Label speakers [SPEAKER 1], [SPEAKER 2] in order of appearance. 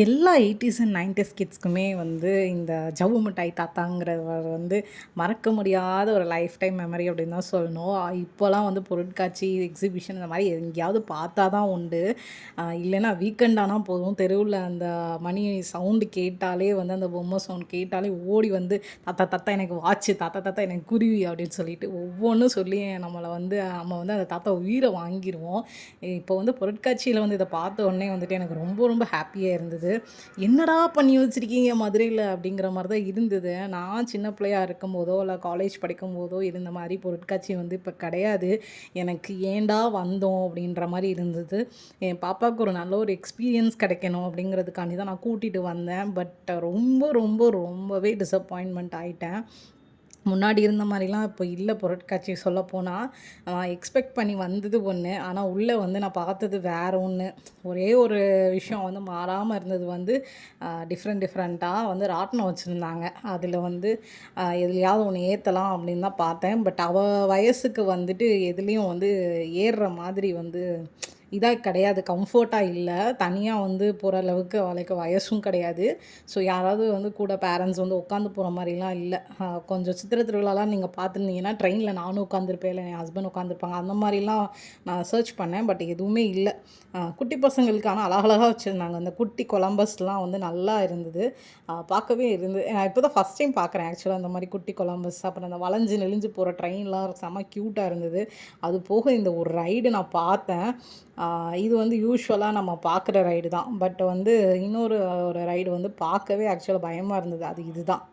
[SPEAKER 1] எல்லா eighties and 90ஸ் கிட்ஸ்க்குமே வந்து இந்த ஜவ்வு மிட்டாய் தாத்தாங்கிறது வந்து மறக்க முடியாத ஒரு லைஃப் டைம் மெமரி அப்படின்னு தான் சொல்லணும். இப்போலாம் வந்து பொருட்காட்சி, எக்ஸிபிஷன் இந்த மாதிரி எங்கேயாவது பார்த்தா தான் உண்டு. இல்லைன்னா வீக்கெண்ட் ஆனா போதும், தெருவுல அந்த மணி சவுண்டு கேட்டாலே வந்து அந்த பொம்மை சவுண்ட் கேட்டாலே ஓடி வந்து தாத்தா தாத்தா எனக்கு வாட்ச்சு, தாத்தா தாத்தா எனக்கு குருவி அப்படின்னு சொல்லிட்டு ஒவ்வொன்றும் சொல்லி நம்மளை வந்து நம்ம வந்து அந்த தாத்தா உயிரை வாங்கிருவோம். இப்போ வந்து பொருட்காட்சியில வந்து இத பார்த்த உடனே வந்துட்டு எனக்கு ரொம்ப ரொம்ப ஹேப்பியா இருந்தது. "என்னடா பண்ணி வச்சிருக்கீங்க மதுரையில?" அப்படிங்கிற மாரி தான் இருந்தது. நான் சின்ன பிள்ளையா இருக்கும்போதோ, இல்ல காலேஜ் படிக்கும்போதோ இருந்த மாரி பொருட்காட்சி வந்து இப்ப கிடையாது. எனக்கு ஏன்டா வந்தோம் அப்படின்ற மாரி இருந்தது. என் பாப்பாவுக்கு ஒரு நல்ல ஒரு எக்ஸ்பீரியன்ஸ் கிடைக்கணும் அப்படிங்கிறதுக்காண்டி தான் நான் கூட்டிட்டு வந்தேன். பட் ரொம்ப ரொம்ப ரொம்பவே டிசப்பாயின்ட்மென்ட் ஆயிட்டேன். முன்னாடி இருந்த மாரிலாம் இப்போ இல்ல பொருட்காட்சி சொல்லப்போனா. எக்ஸ்பெக்ட் பண்ணி வந்தது ஒண்ணு. ஆனா உள்ள வந்து நான் பார்த்தது வேற ஒண்ணு. ஒரே ஒரு விஷயம் வந்து மாறாம இருந்தது வந்து டிஃப்ரெண்ட்டா வந்து ராட்டினம் வச்சிருந்தாங்க. அதில வந்து எதுலயாவது ஒண்ணு ஏத்தலாம் அப்படின்னு தான் பார்த்தேன். பட் அவ வயசுக்கு வந்துட்டு எதுலயும் வந்து ஏறுற மாதிரி வந்து இதா கிடையாது. கம்ஃபோர்ட்டா இல்ல. தனியா வந்து போற அளவுக்கு அவளுக்கு வயசும் கிடையாது. ஸோ யாராவது வந்து கூட பேரண்ட்ஸ் வந்து உட்காந்து போற மாரிலாம் இல்ல. கொஞ்சம் சித்திரை திருவிழாலாம் நீங்க பார்த்துருந்தீங்கன்னா, ட்ரெயின்ல நானும் உட்காந்துருப்பேன், இல்ல என் ஹஸ்பண்ட் உட்காந்துருப்பாங்க. அந்த மாரிலாம் நான் சர்ச் பண்ணேன். பட் எதுவுமே இல்ல. குட்டி பசங்களுக்கு ஆனா அழகழகா வச்சிருந்தாங்க. அந்த குட்டி கொலம்பஸ்லாம் வந்து நல்லா இருந்தது. பார்க்கவே நான் இப்போ தான் ஃபர்ஸ்ட் டைம் பார்க்குறேன் ஆக்சுவலா அந்த மாரி குட்டி கொலம்பஸ். அப்புறம் அந்த வளைஞ்சு நெளிஞ்சு போற ட்ரெயின்லாம் செம்ம க்யூட்டா இருந்தது. அது போக இந்த ஒரு ரைடு நான் பார்த்தேன். ஆ இது வந்து யூசுவலா நம்ம பார்க்குற ரைடு தான். பட் வந்து இன்னொரு ஒரு ரைடு வந்து பார்க்கவே ஆக்சுவலா பயமா இருந்தது. அது இதுதான்.